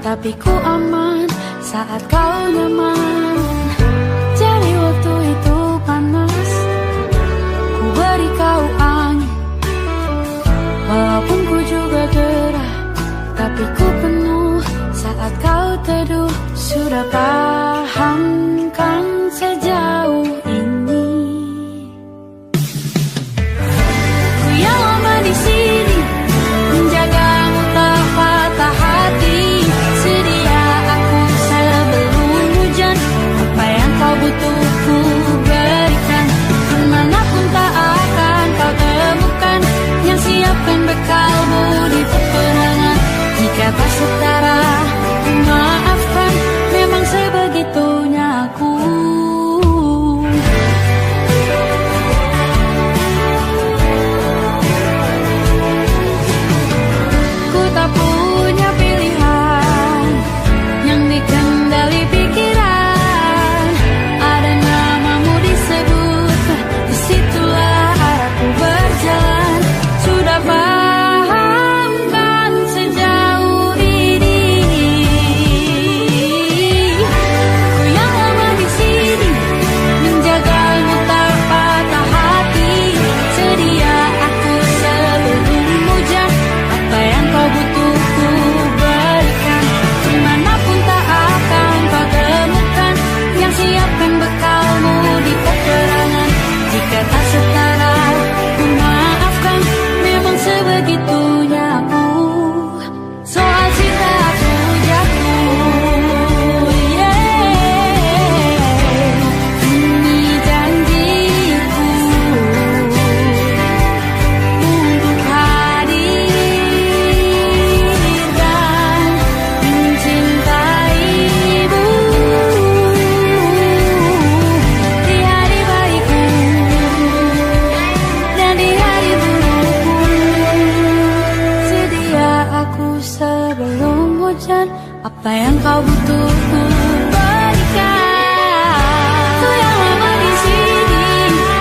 tapi ku aman saat kau nyaman. Jadi waktu itu panas, ku beri kau angin. Walaupun ku juga gerah, tapi ku penuh saat kau teduh. Sudah paham kan sejauh ini? Ku yang lama di sini, menjagamu tak patah hati. Sedia aku sebelum hujan, apa yang kau butuh ku berikan. Kemanapun tak akan kau temukan yang siapkan bekalmu di peperangan. Jika tak setara, ku maafkan, memang sebegitunya aku. Ku tak punya pilihan yang dikendali pikiran. Ada namamu disebut, disitulah arahku berjalan. Sudah paham kan sejauh ini? Ku yang lama di sini, menjagamu tak patah hati. Sedia aku sebelum hujan, apa yang kau butuh ku berikan. Kemanapun tak akan kau temukan yang siapkan bekalmu di peperangan. Jika tak setara, ku maafkan, memang sebegitunya aku. Soal cinta aku jatuh, ini janjiku untuk hadir dan mencintaimu di hari baikku dan di hari burukku. Sedia aku sebelum hujan, apa yang kau butuh ku berikan. Ku yang lama di sini,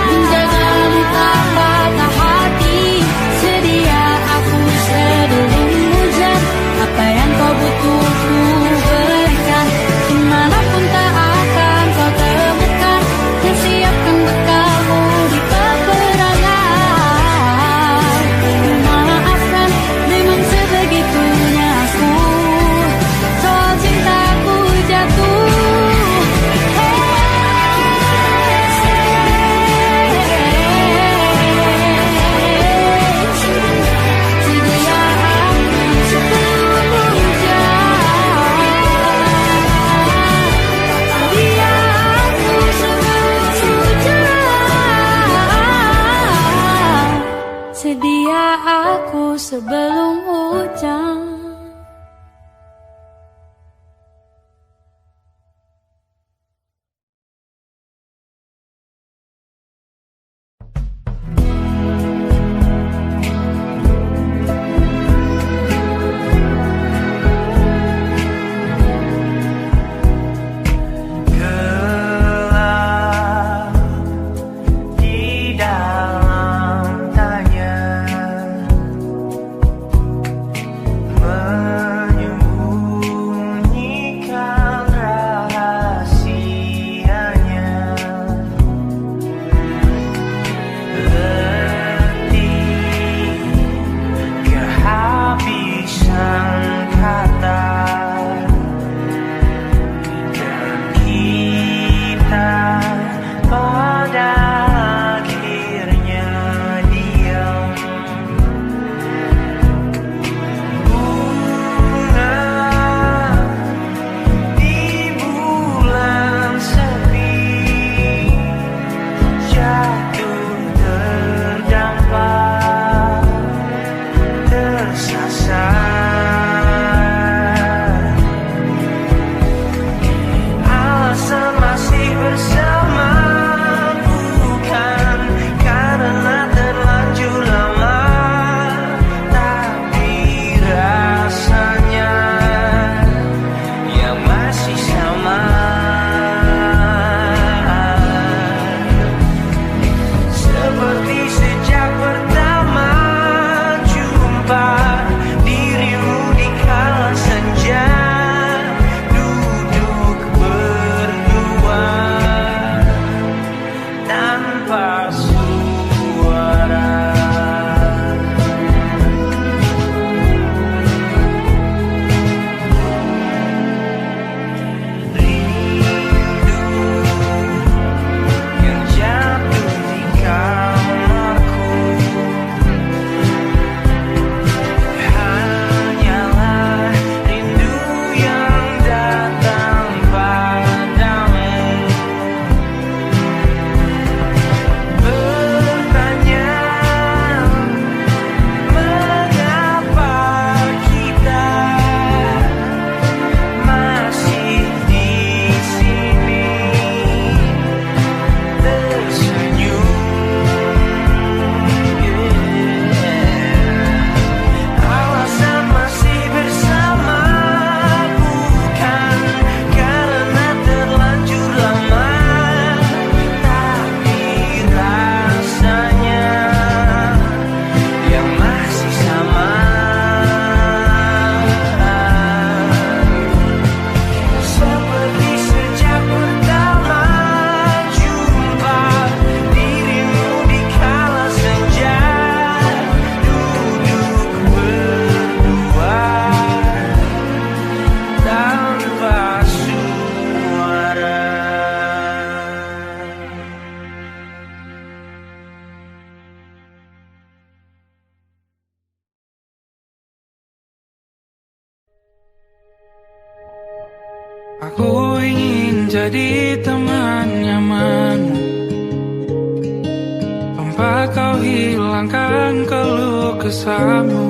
menjagamu tak patah hati. Sedia aku sebelum hujan, apa yang kau butuh ku berikan. Kemanapun tak akan kau temukan yang siapkan bekalmu di peperangan. Maafkan, memang sebegitunya aku. Soal cintaku jatuh. Aku ingin jadi teman nyaman, tempat kau hilangkan keluh kesahmu.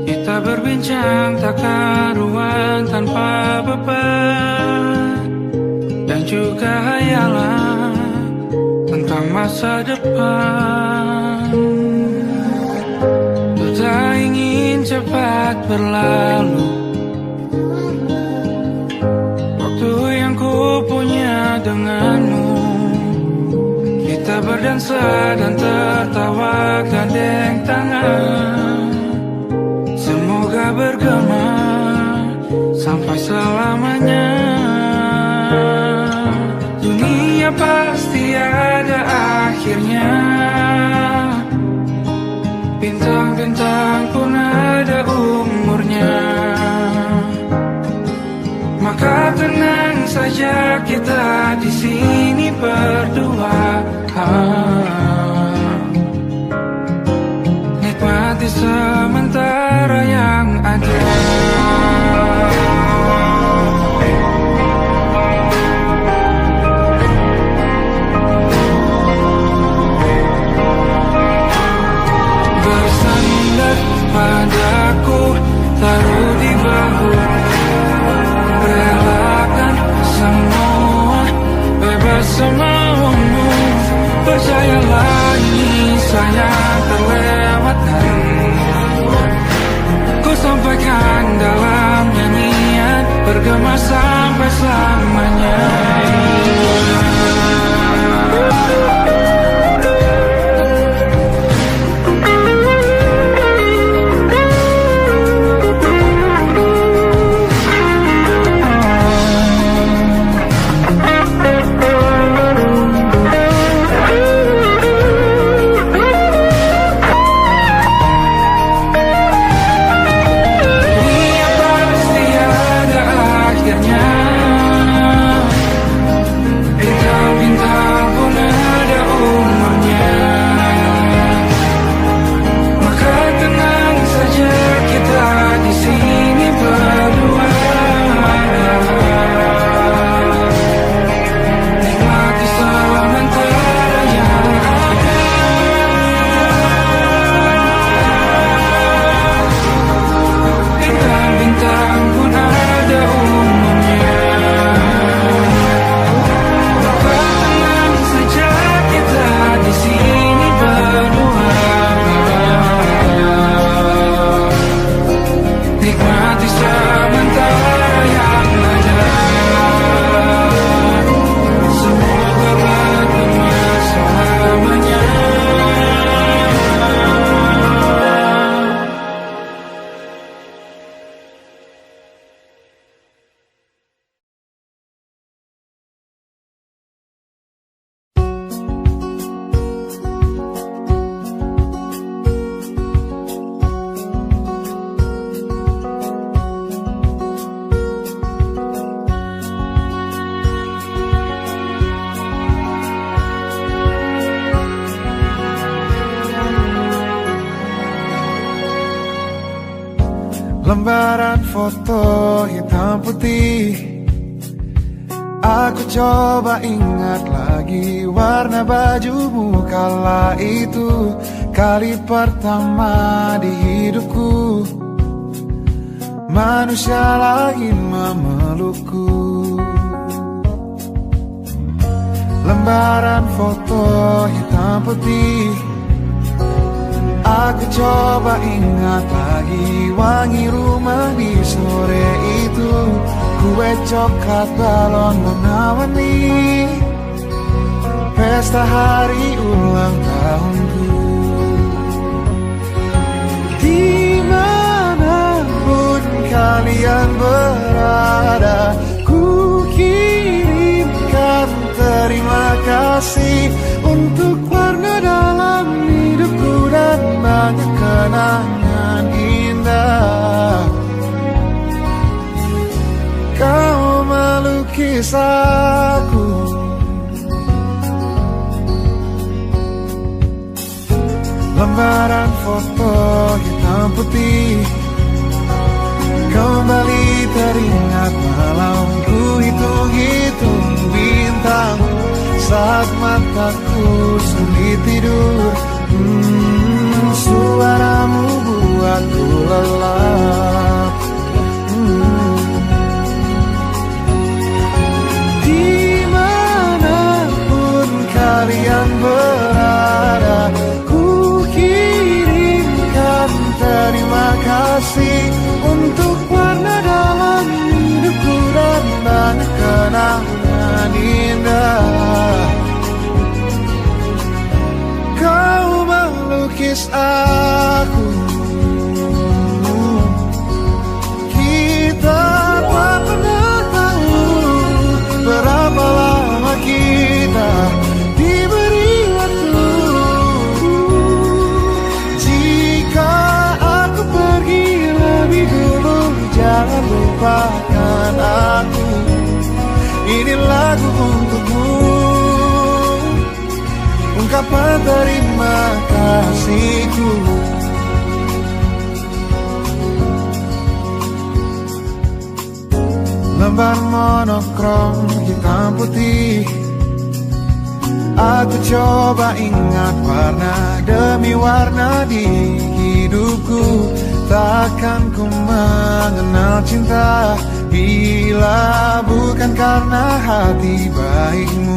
Kita berbincang tak karuan tanpa beban, dan juga hayalan tentang masa depan. Ku tak ingin cepat berlalu waktu yang ku punya denganmu. Kita berdansa dan tertawa gandeng tangan, semoga bergema sampai selamanya. Dunia pasti ada akhirnya, bintang-bintang pun ada umurnya. Maka tenang saja kita di sini berdua, nikmati sementara yang ada. Bersandar padaku, taruh di bahu, relakan semua, bebas semaumu. Percayalah ini sayang terlewatkan, ku sampaikan dalam nyanyian, bergema sampai selamanya. Lembaran foto hitam putih, aku coba ingat lagi warna bajumu kala itu. Kali pertama di hidupku, manusia lain memelukku. Lembaran foto hitam putih, aku coba ingat lagi wangi rumah di sore itu. Kue coklat balon menawangi pesta hari ulang tahunku. Dimanapun kalian berada, ku kirimkan terima kasih untuk warna dalam hidupku dan banyak kenangan indah. Kau melukis aku, lembaran foto hitam putih, kembali teringat malam membuat mataku sulit tidur. Suaramu buatku lelap. Dimanapun kalian berada, ku kirimkan terima kasih untuk warna dalam hidupku dan banyak kenangan indah. Kau melukis aku, kita tak pernah tahu berapa lama kita diberi waktu. Jika aku pergi lebih dulu, jangan lupakan aku. Ini lagu untukmu, ungkapan terima kasihku. Lembar monokrom hitam putih, aku coba ingat warna demi warna di hidupku. Takkan ku mengenal cinta bila bukan karena hati baikmu.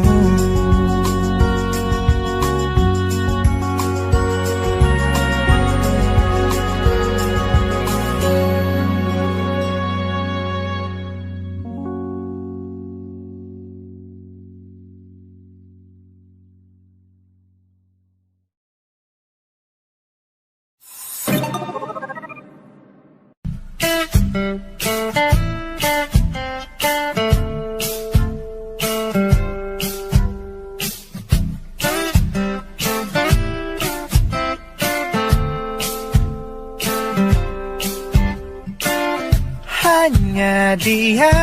Hanya dia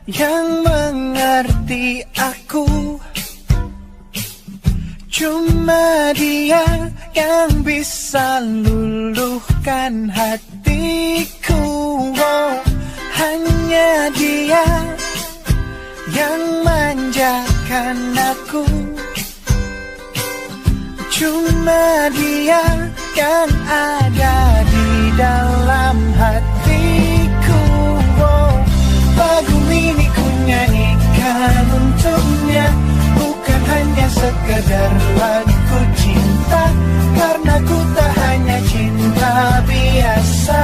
yang mengerti aku, cuma dia yang bisa luluhkan hatiku. Oh, hanya dia yang manjakan aku, cuma dia yang ada di dalam hatiku. Oh, lagu ini ku nyanyikan untuknya, bukan hanya sekedar lagu cinta, karena ku tak hanya cinta biasa.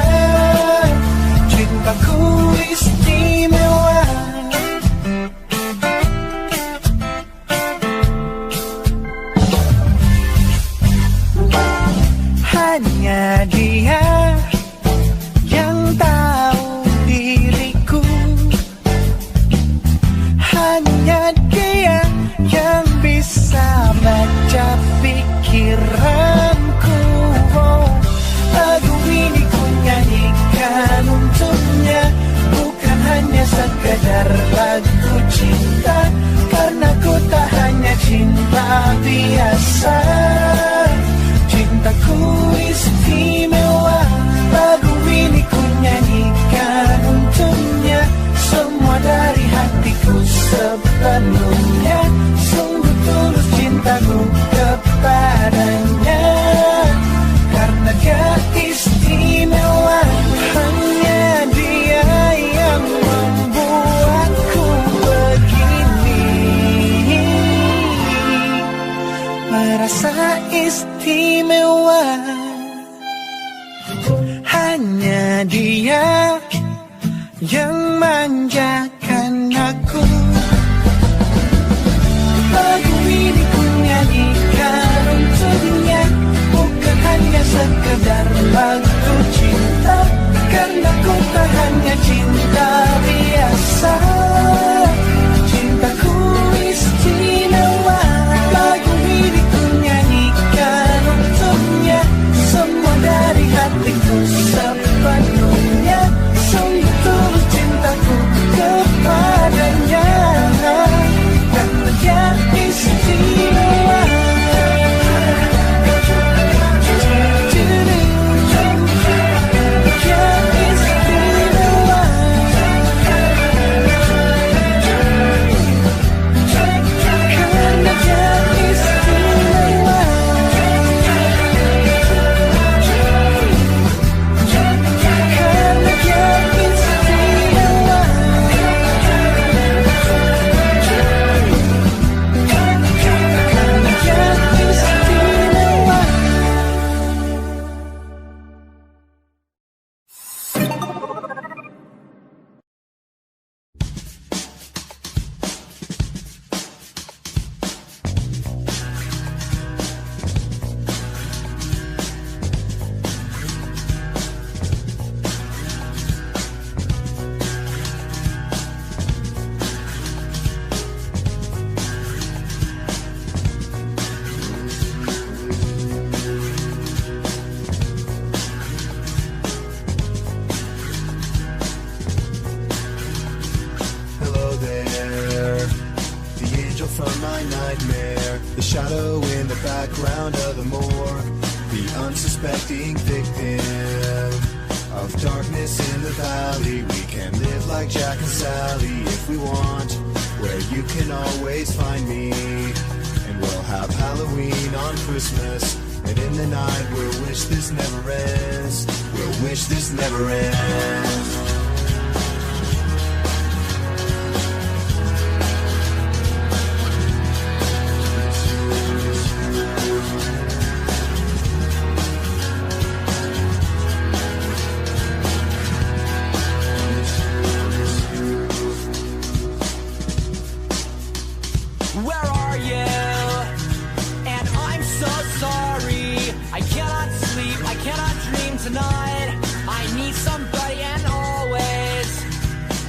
Cintaku istimewa. Hanya dia yang tahu diriku, hanya dia yang bisa baca pikiranku. Oh, lagu ini ku nyanyikan untuknya, bukan hanya sekedar lagu cinta, karena ku tak hanya cinta biasa. Cintaku istimewa. Lagu ini ku nyanyikan untuknya, semua dari hatiku sepenuhnya. Sungguh tulus cintaku kepadanya, karena dia istimewa. Hanya dia yang membuatku begini, merasa istimewa. Hanya dia yang manjakan aku. Lagu ini ku nyanyikan untuknya, bukan hanya sekedar lagu cinta, karena ku tak hanya cinta biasa. Cintaku istimewa. Lagu ini ku nyanyikan untuknya, semua dari hatiku sepenuhnya. Sungguh tulus cintaku kepadanya, karena dia istimewa. Dia istimewa. from my nightmare. The shadow in the background of the morgue, the unsuspecting victim of darkness in the valley. We can live like Jack and Sally if we want, where you can always find me. And we'll have Halloween on Christmas, and in the night we'll wish this never ends. We'll wish this never ends. Tonight, I need somebody, and always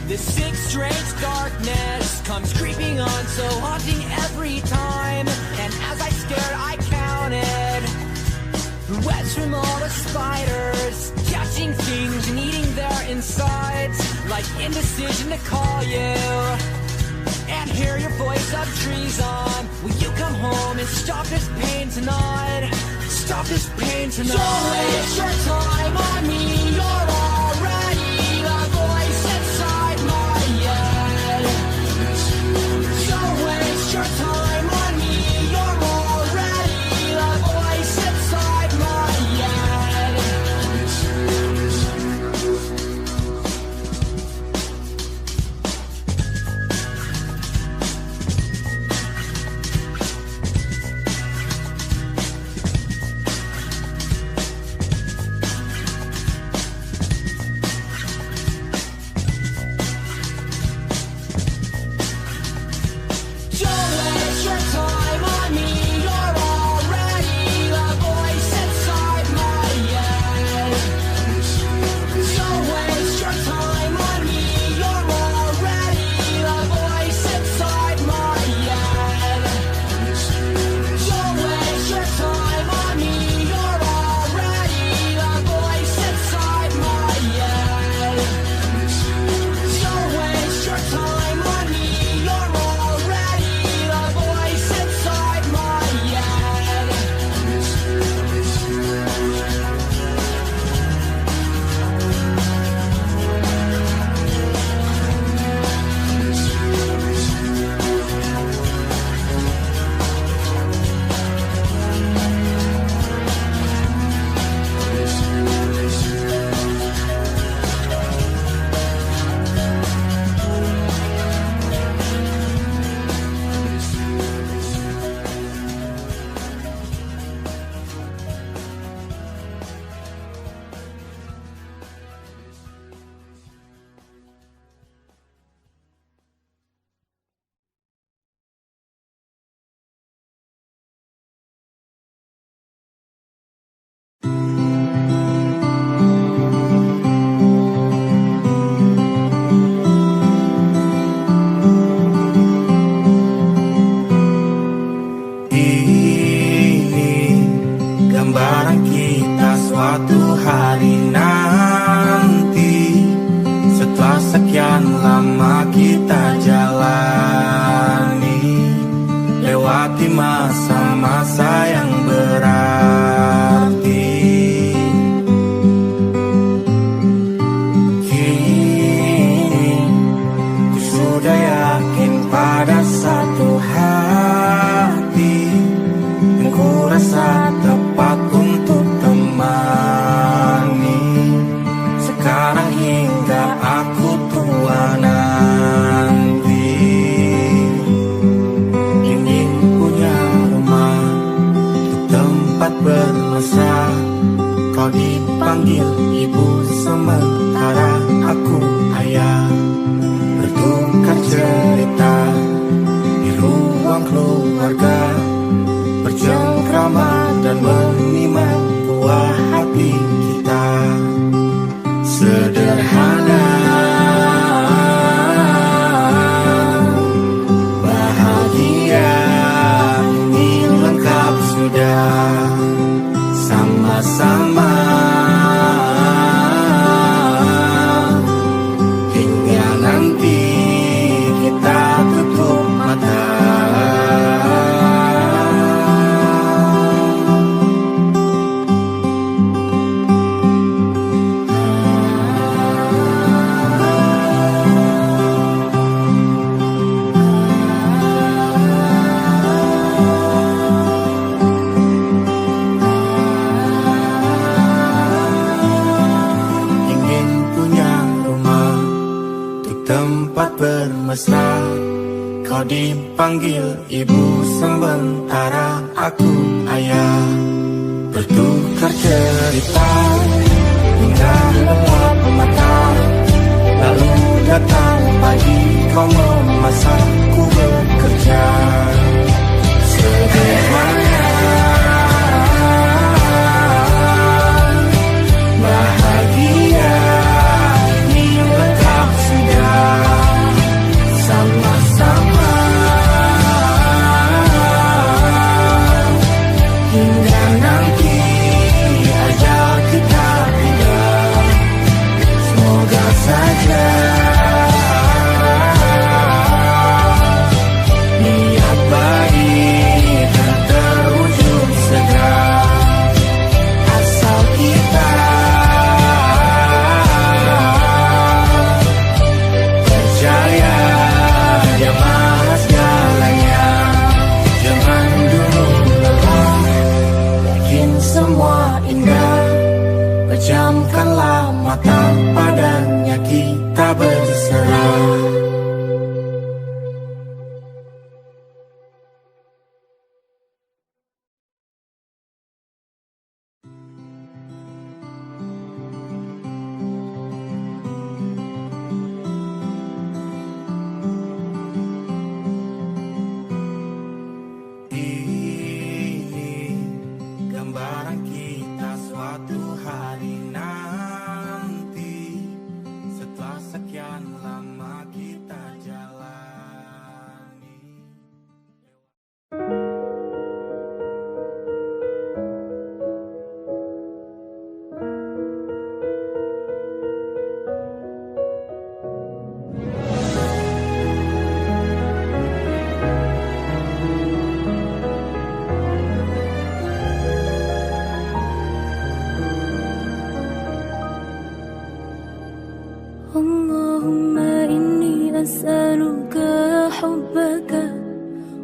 this sick, strange darkness comes creeping on, so haunting every time. And as I stared, I counted the webs from all the spiders, catching things and eating their insides, like indecision to call you and hear your voice of treason. Will you come home and stop this pain tonight? Stop this pain tonight. Don't waste your time on me. You're already the voice inside my head. Don't waste your time on me. You're already the voice inside my head. tempat bermesra. Kau dipanggil ibu sementara aku ayah. Bertukar cerita hingga lelap mata. Lalu datang pagi kau memasak, ku bekerja. Sederhana, bahagia, ini lengkap sudah. Sama-sama hingga nanti ajal kita pindah. Semoga saja niat baik terwujud segera. Asal kita percaya Dia maha segalanya. Jangan dulu lelah, yakin semua indah. Pejamkanlah mata, padanya kita berserah. Ini gambaran kita suatu hari nanti, setelah sekian lama kita jalani. Allahumma inni as'aluka hubbaka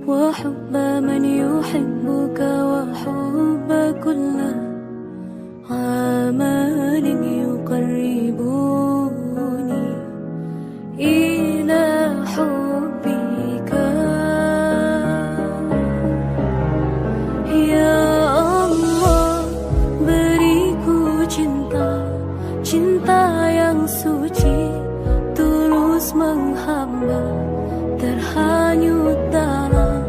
wa hubba man yuhibbuka wa hubba kulla amalin yuqarribuni ila hubbika. Ya Allah, beriku cinta, cinta yang suci, tulus menghamba, terhanyut dalam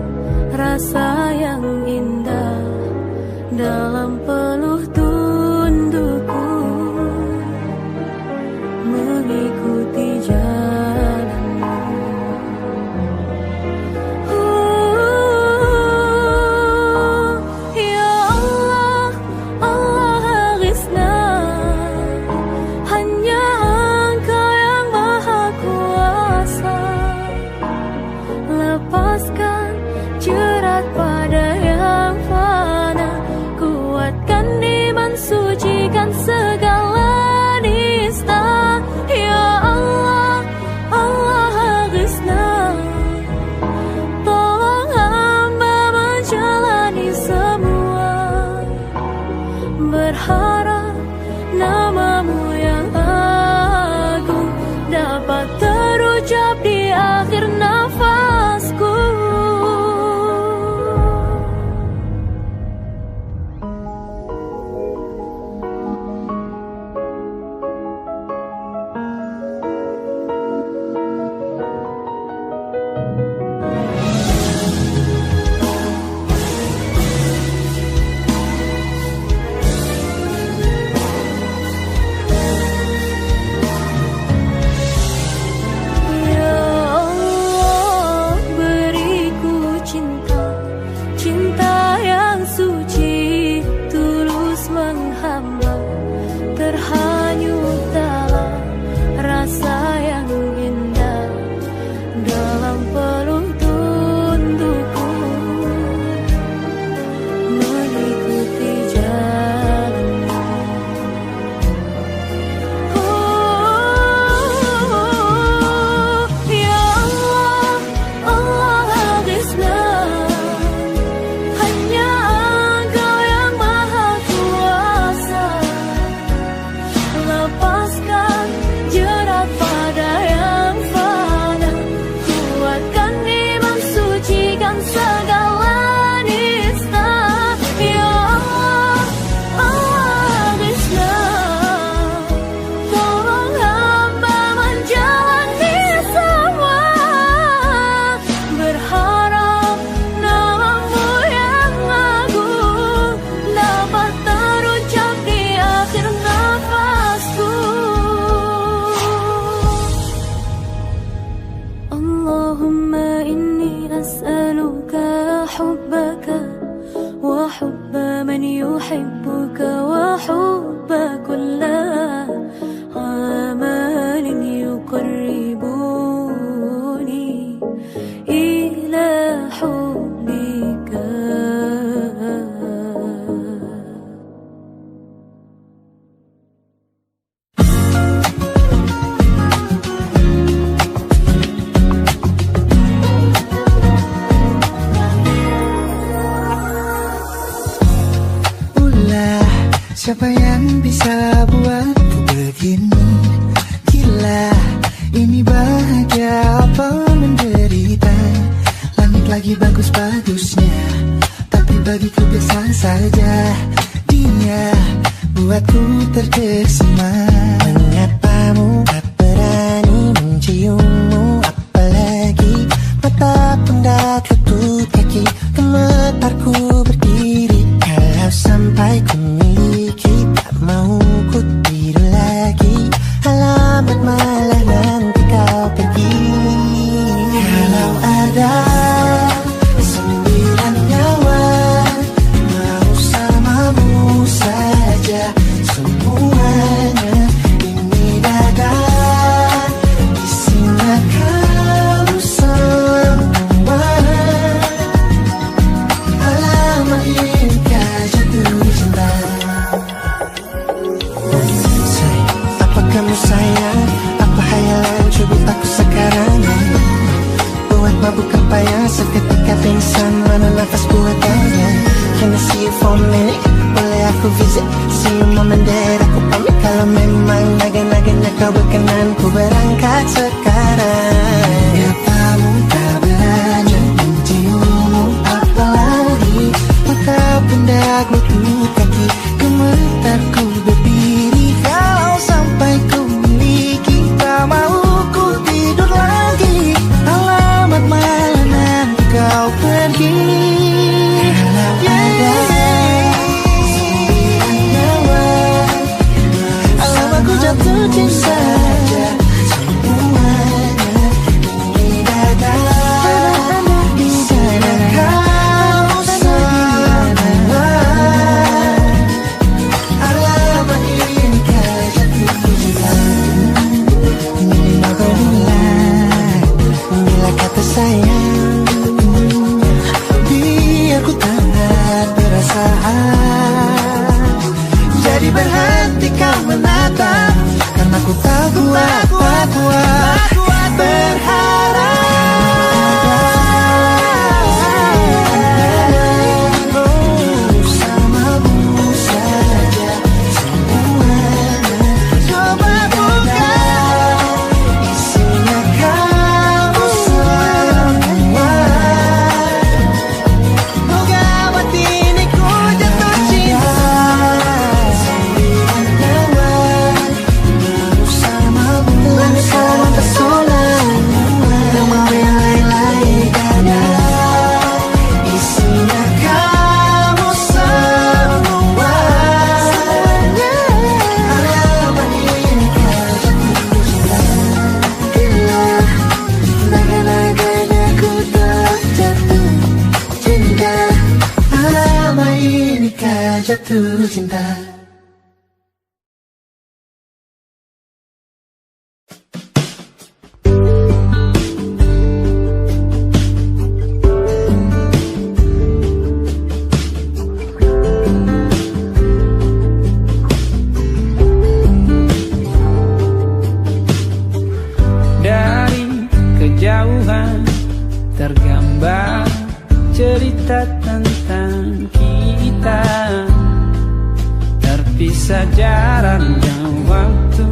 rasa yang indah, dalam peluh tundukku mengikuti jalanmu. Ya Allah, Allah aghithna, hanya Engkau yang maha kuasa. Lepaskan jerat pada yang fana, kuatkan iman, sucikan segala nista. Ya Allah, Allah aghithna, tolong hamba menjalani semua, berharap namamu yang agung dapat terucap di akhir nafasku. Ya يجذبني إلى حبك Siapa yang bisa buatku begini? Gila, ini bahagia apa menderita? Langit lagi bagus-bagusnya, tapi bagiku biasa saja. Dia buatku terkesima. Menyapamu, tak berani menciummu, apalagi mata pun dah tutup kaki. Gemetarku berdiri kalau sampai ku mau ku tidur lagi, alamat malah nanti kau pergi. Kalau ada 9 nyawa, mau samamu saja semuanya. Ini dada, isinya kamu semua. Alamat inikah jatuh cinta. Kamu sayang, apa hayalan cubit aku sekarang? Buat mabuk apa yang seketika pingsan, mana nafas buatannya? Can I see you for a minute? Boleh aku visit? See you moment that aku pamit. Kalau memang naga-naganya kau berkenan, ku berangkat sekarang. Ya kamu tak berani menciummu, apalagi mata pundak lutut kaki. Gemetarku berdiri kalau sampai ku miliki, tak mau ku tidur lagi, alamat malah nanti kau pergi. Kalau ada 9 nyawa, alamat ku jatuh cinta semuanya. Ini dada, di sana kau semua. Alamat ini kau jatuh cinta. Ini apabila bila kata sayang, biar ku tak perasaan. Jadi berhenti kau menatap, karena ku tak kuat berharap. Bersamamu saja semuanya. Coba buka, isinya kamu semua. Moga buat ini ku jatuh cinta. 9 nyawa, bersamamu tersola. Tak mau yang lain-lain, karena isinya kamu semua. Alamat ini kau jatuh cinta. Gila, naga-naganya ku tak jatuh cinta. Alamat ini kau jatuh cinta. Dari kejauhan tergambar cerita tentang kita, terpisah jarak dan waktu.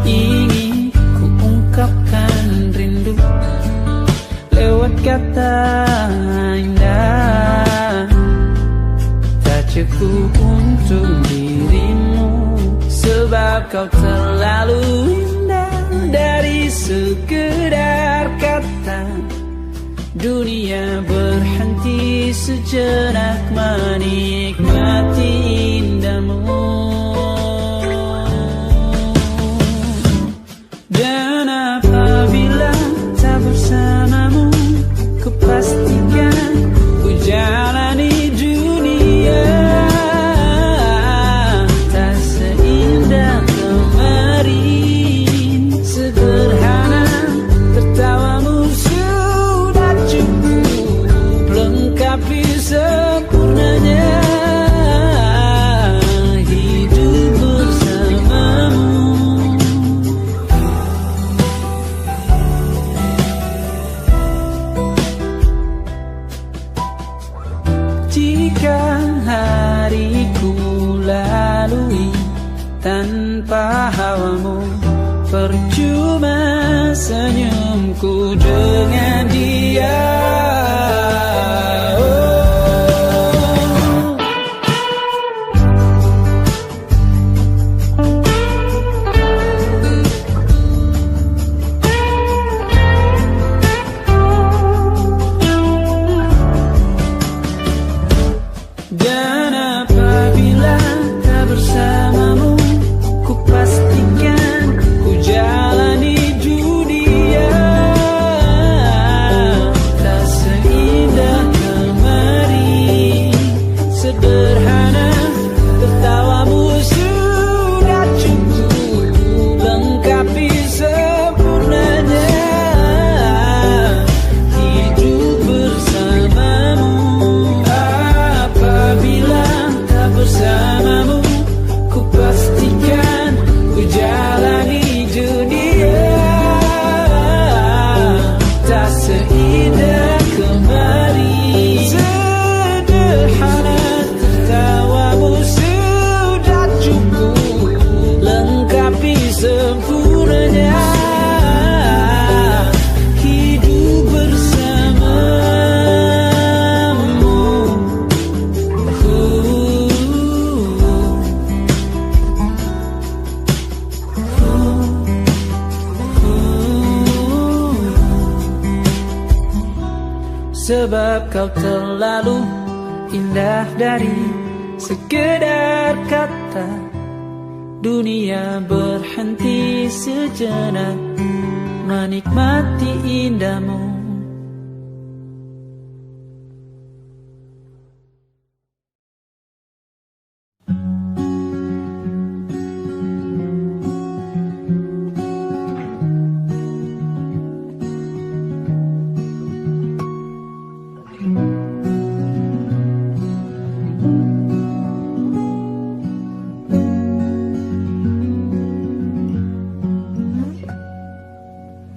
Ingin ku ungkapkan rindu lewat kata indah, tak cukup untuk dirimu, sebab kau terlalu indah. Dari sekedar kata, dunia berhenti sejenak menikmati indahmu. Dan apabila tak bersamamu, kupastikan ku jalani dunia tak seindah kemarin. tersenyumku dengan dia. Dan apabila tak bersamamu, ku pastikan ku jalani dunia tak seindah kemarin. Sederhana, tertawamu sudah cukup lengkapi sempurnanya hidup bersamamu. Apabila tak bersamamu, ku pastikan ku jalani dunia tak seindah kemarin. Sederhana, tertawamu sudah cukup lengkapi sempurnanya hidup bersamamu. Sebab kau terlalu indah dari sekedar kata. Dunia berhenti sejenak menikmati indahmu.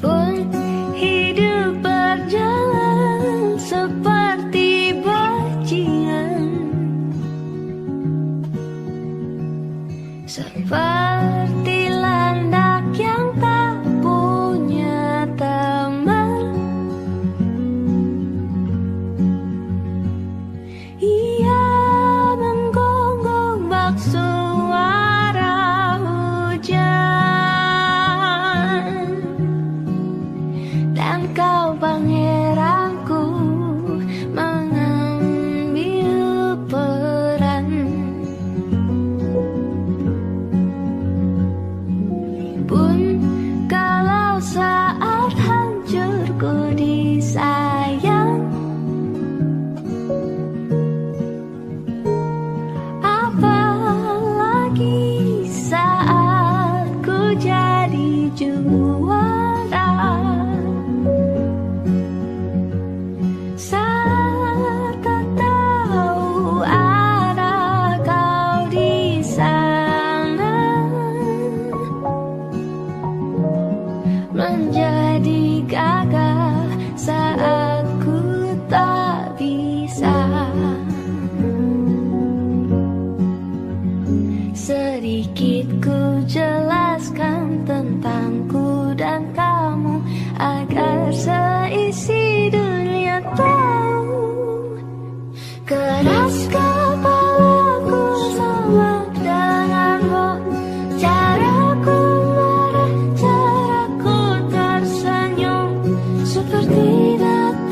Pun hidup berjalan seperti bajingan, seperti landak yang tak punya teman. Ia menggonggong bak suara hujan, dan kau pangeranku mengambil peran. Pun kalau saat hancurku disayang, apalagi saat ku jadi juara. Saat tak tahu arah kau di sana, menjadi gagah saat ku tak bisa. Sedikit ku jelaskan tentangku dan kamu agar seisi dunia tahu. Keras kepalaku sama denganmu, caraku marah, caraku tersenyum, seperti detak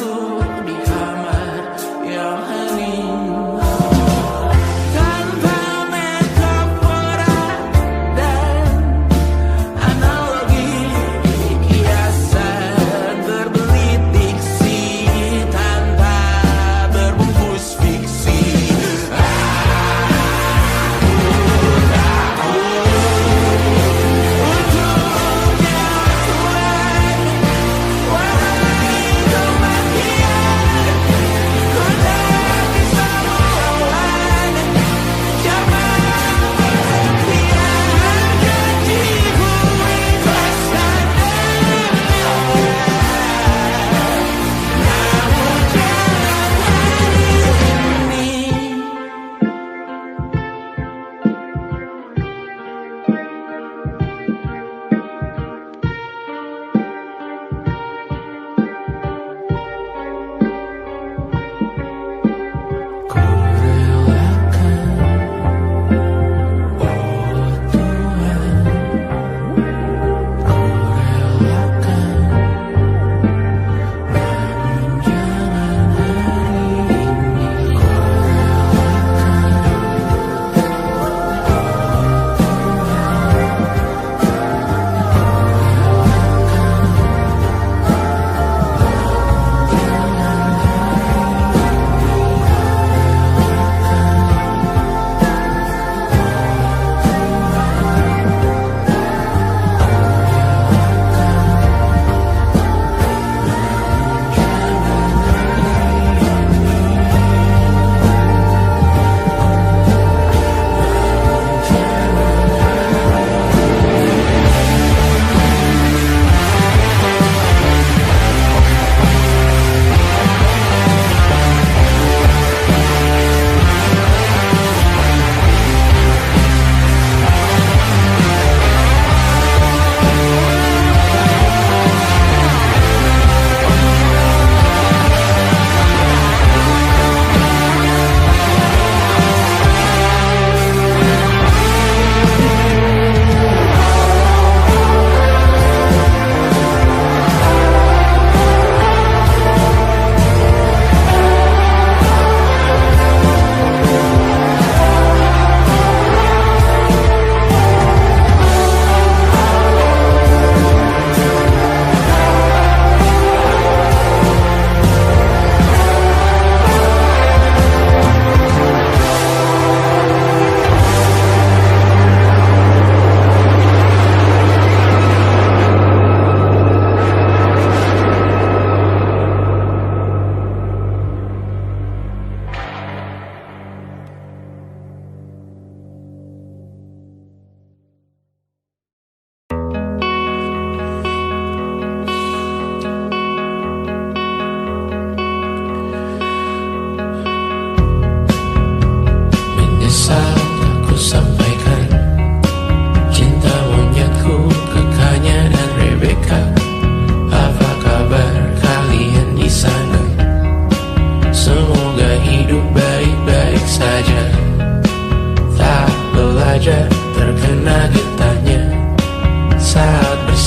suntuk di kamar yang hening. Tanpa metafora dan analogi, kiasan berbelit diksi tanpa berbungkus fiksi.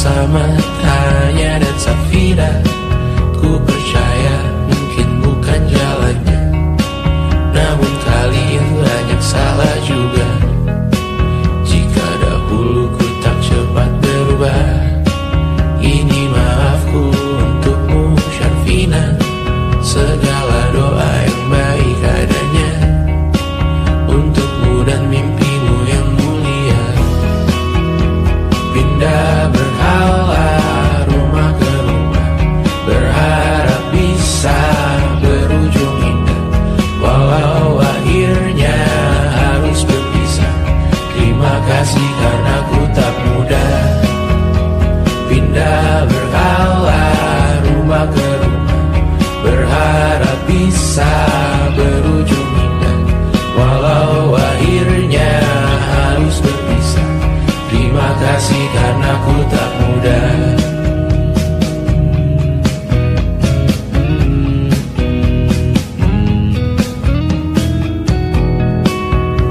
bersama Tanya dan Safira. Ku percaya mungkin bukan jalannya, namun kalian banyak salah juga. Jika dahulu ku tak cepat berubah, ini maafku untukmu Syarfina. Segala doa yang baik adanya untukmu dan mimpimu yang mulia. Pindah berhala rumah ke rumah, berharap bisa berujung indah. Walau akhirnya harus berpisah, terima kasih karena ku tak mudah. Pindah berhala rumah ke rumah, berharap bisa berujung indah. Walau akhirnya harus berpisah, terima kasih karena ku tak mudah.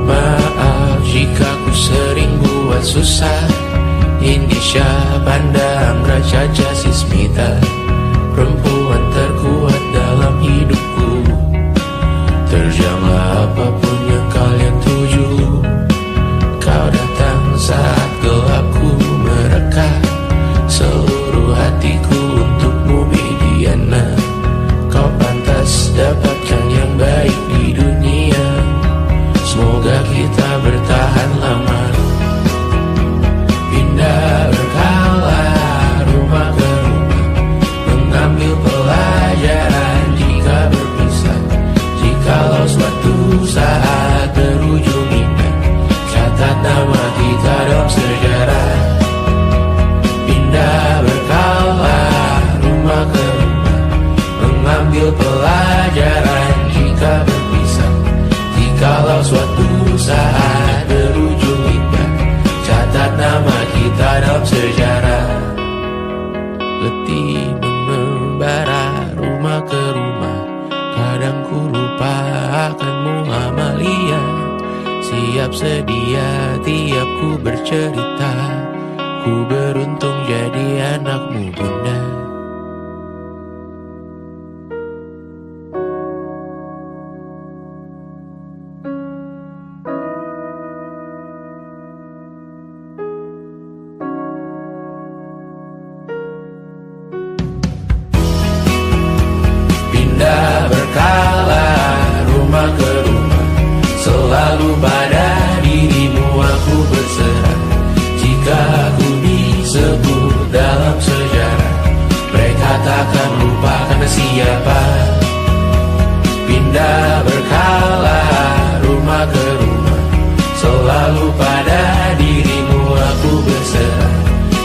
Maaf jika ku sering buat susah. Indisha pandang Raja Jasismita, perempuan terkuat dan membara rumah ke rumah. Kadang ku lupa akanmu Amalia. Siap sedia tiap ku bercerita. Ku beruntung jadi anakmu bunda. Pindah berkala rumah ke rumah, selalu pada dirimu aku berserah. Jika aku disebut dalam sejarah, mereka takkan lupa karena siapa. Pindah berkala rumah ke rumah, selalu pada dirimu aku berserah.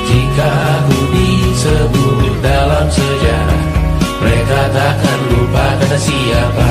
Jika aku disebut dalam sejarah, mereka takkan lupa kata siapa.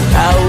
Kau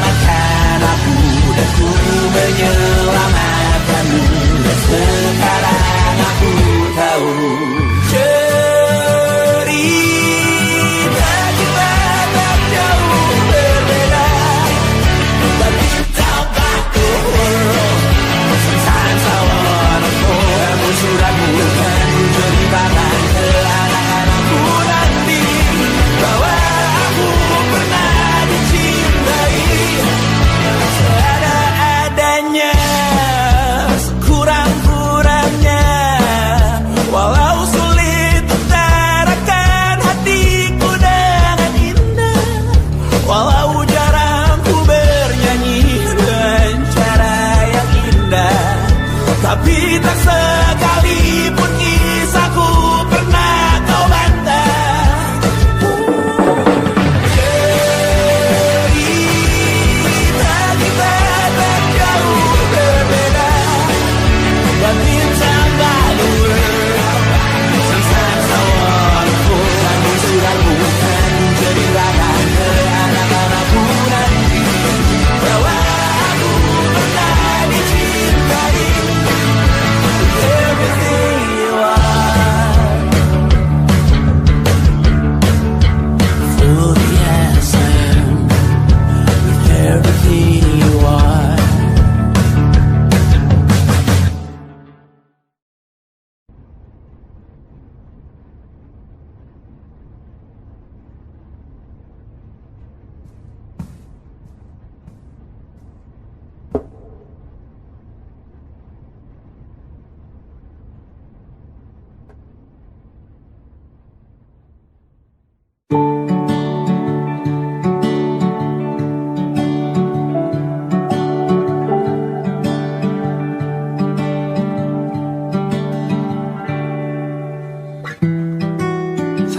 selamatkan aku dan ku menyelamatkanmu. Dan sekarang aku tahu cerita kita tak jauh berbeda. But you talk back the world. Sometimes I wanna fall. Kamu sudah bukan ceritakan ke anak-anakku nanti bahwa aku pernah seada-adanya, sekurang-kurangnya.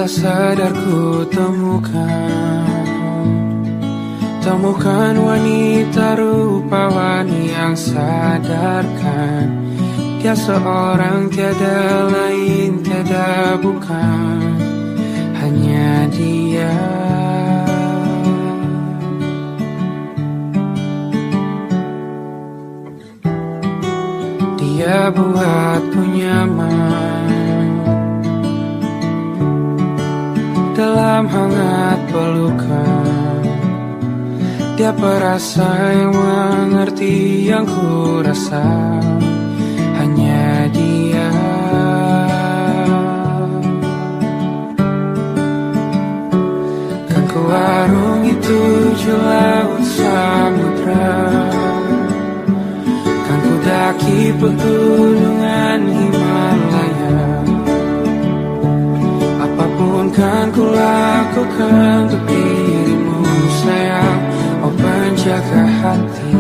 tak sadar ku temukan wanita rupawani yang sadarkan dia seorang, tiada lain, tiada bukan, hanya dia. Dia buatku nyaman dalam hangat pelukan. Dia perasa yang mengerti yang ku rasa, hanya dia. Kan ku arungi 7 laut samudra, kan ku daki pegunungan Himalaya. Apapun kan ku lakukan untuk dirimu sayang, oh penjaga hati.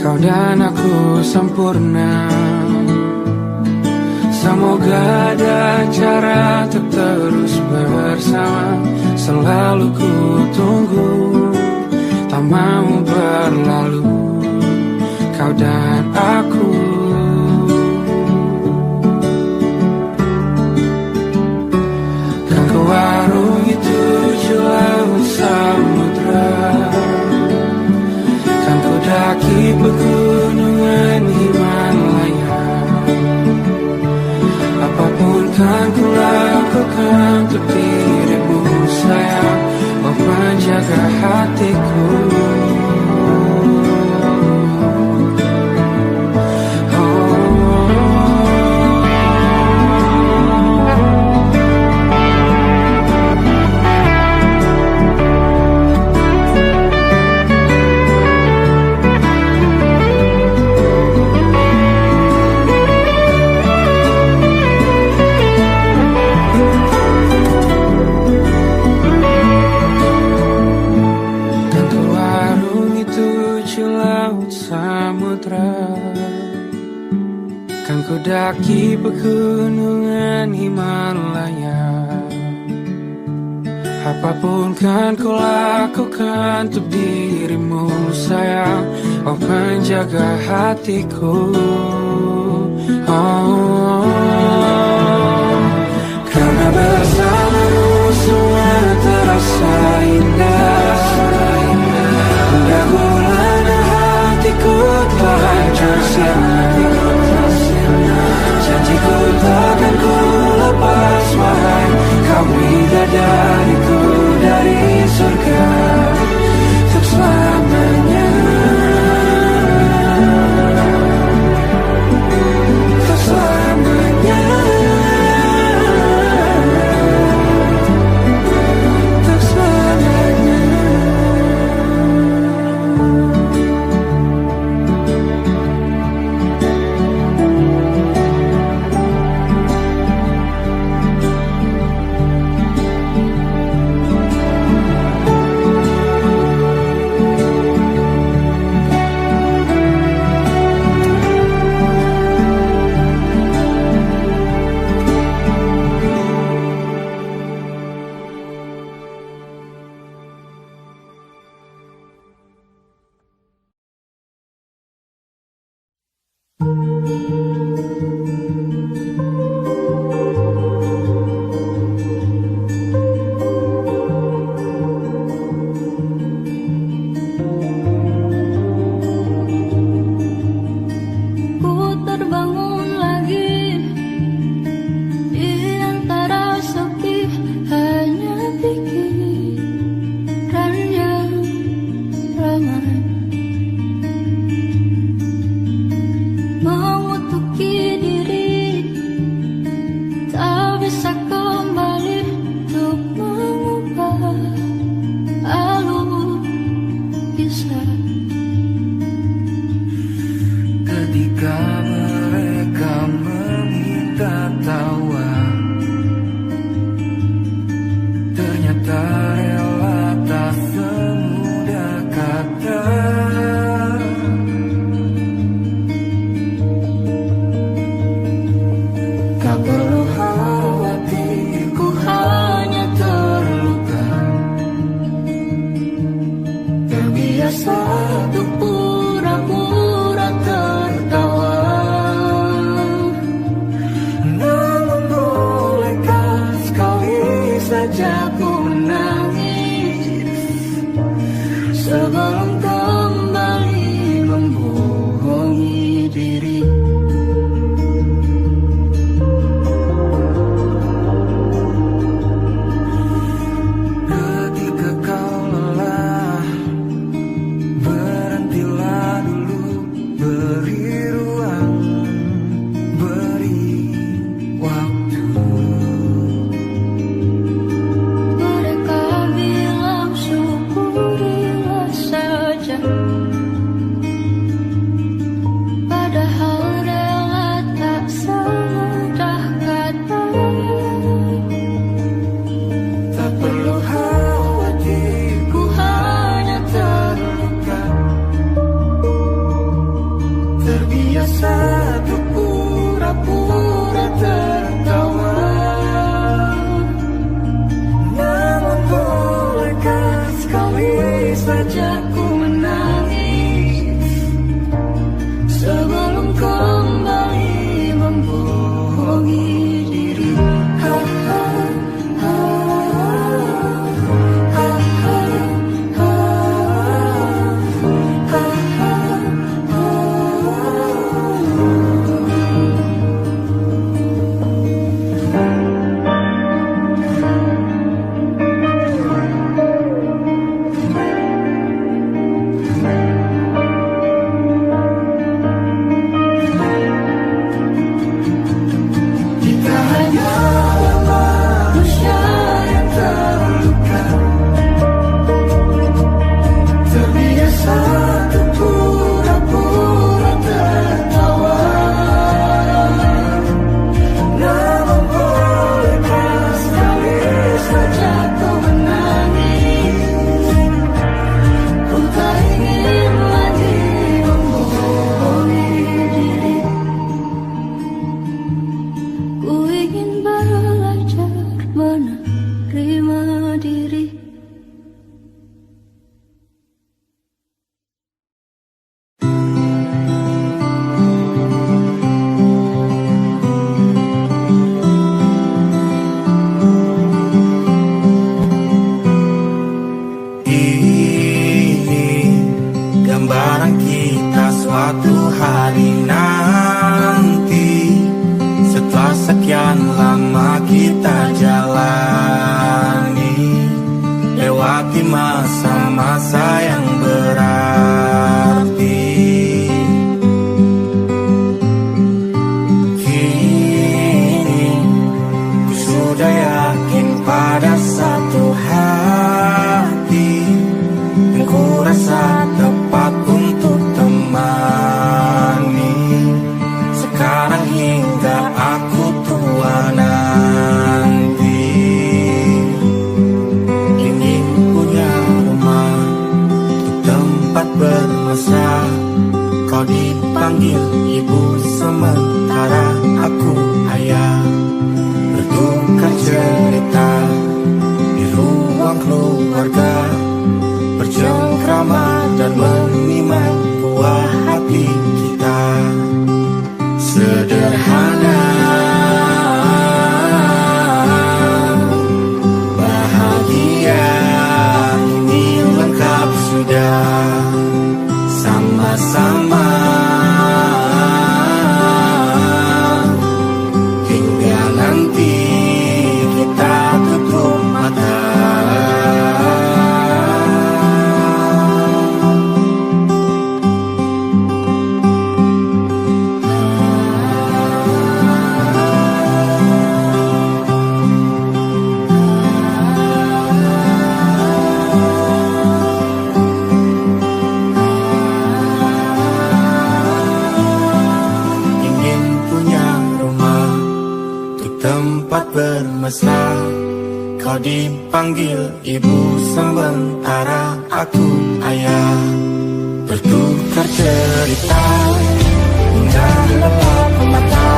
Kau dan aku sempurna, semoga ada cara untuk terus bersama. Selalu ku tunggu, tak mau berlalu, kau dan aku. Kan ku arungi 7 laut samudra, kan ku daki pegunungan Himalaya. Apapun kan ku lakukan untuk dirimu sayang, oh penjaga hatiku. Kan ku daki pegunungan Himalaya. Apapun kan ku lakukan untuk dirimu sayang, oh penjaga hatiku. Oh, karena bersamamu semua terasa indah. Pendahuluan hatiku telah hancur siang. Janjiku takkan ku lepas wahai kau bidadariku dari surga untuk selamanya. Untuk selamanya. Untuk selamanya. sudah yakin pada satu hati yang ku rasa tepat untuk temani. Sekarang hingga aku tua nanti, ingin punya rumah untuk tempat bermesra. Kau dipanggil ibu sementara aku ayah, bertukar cerita di ruang keluarga, bercengkrama dan menimang buah hati kita. Sederhana, bahagia, ini lengkap sudah. Sama-sama hingga nanti kita tutup mata. Tempat bermesra, kau dipanggil ibu sementara aku ayah, bertukar cerita hingga gelap mata.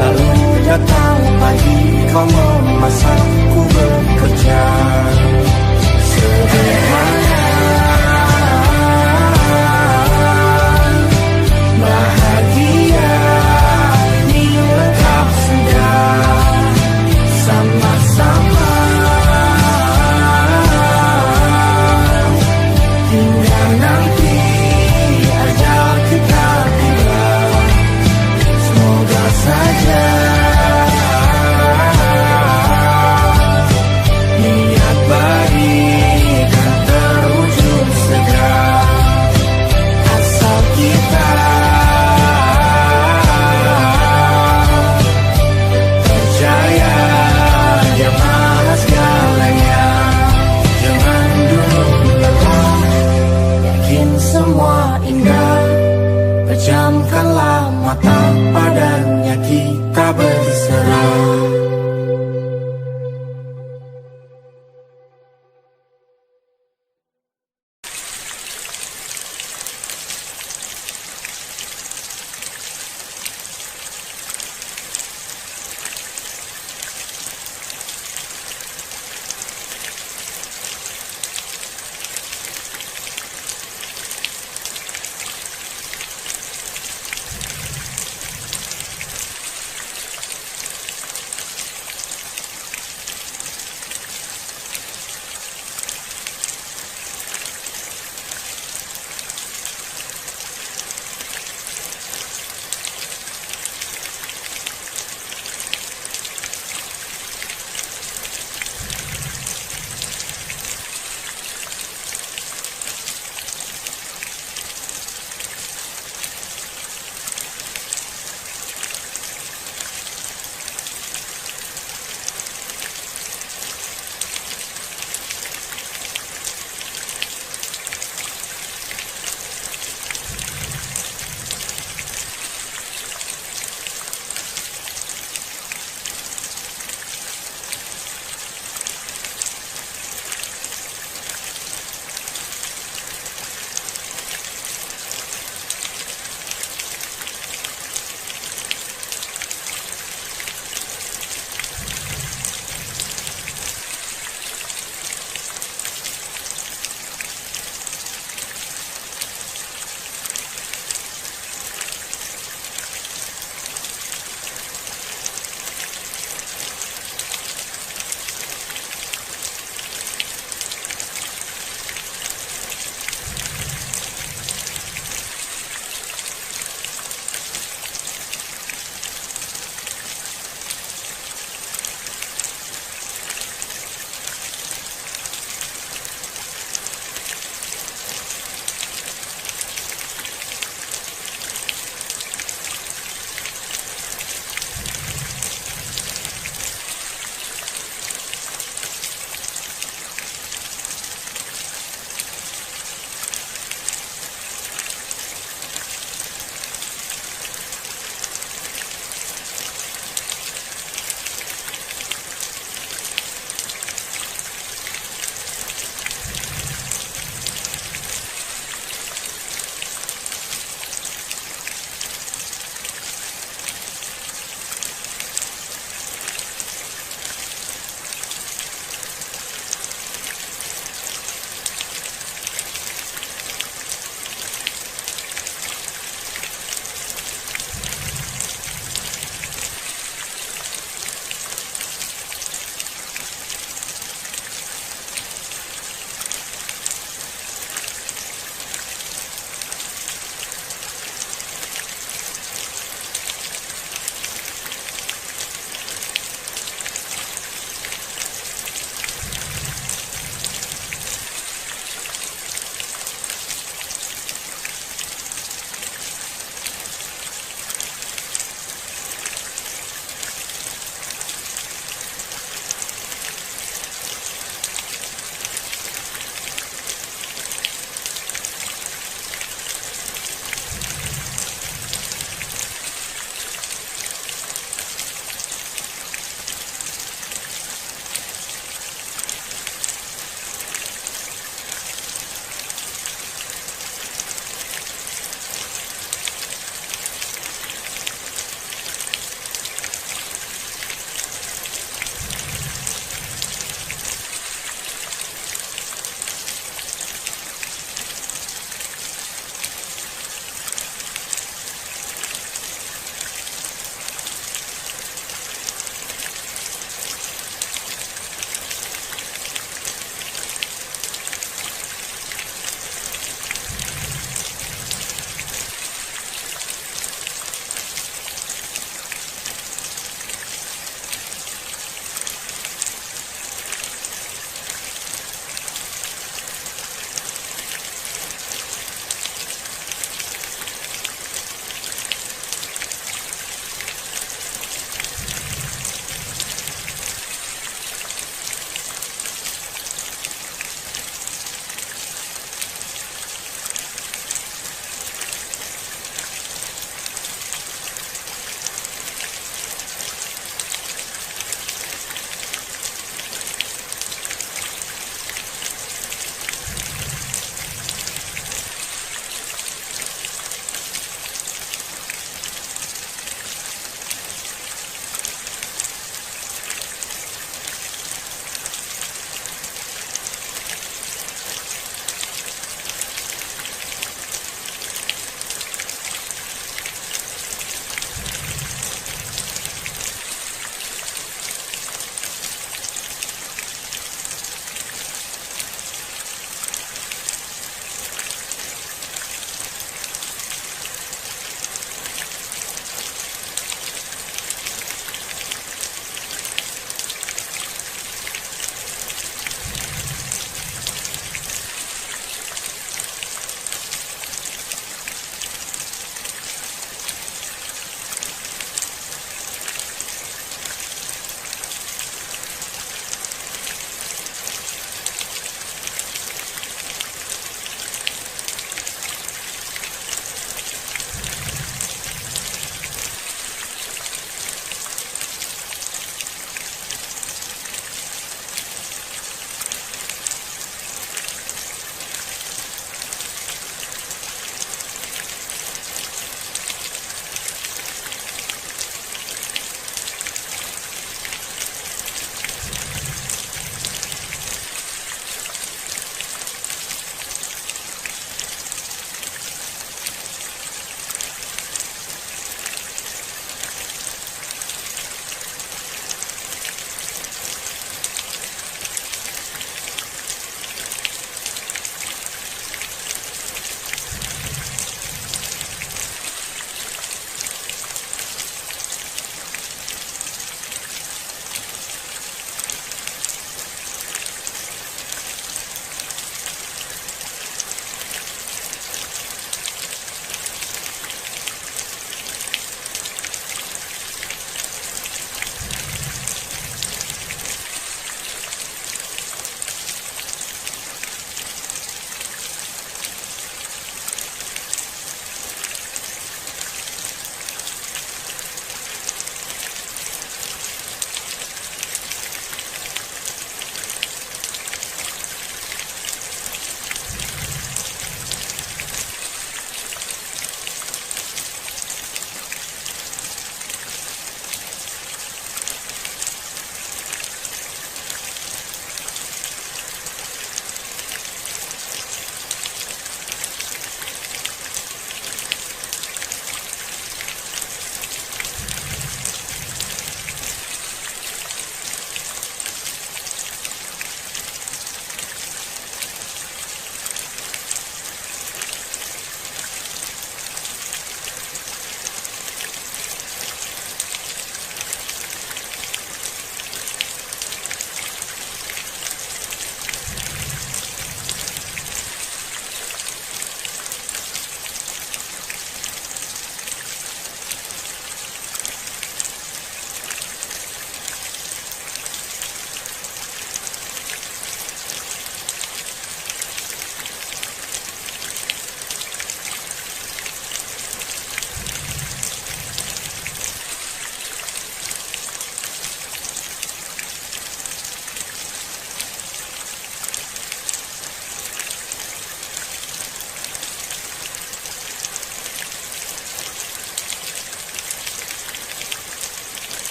Lalu datang pagi kau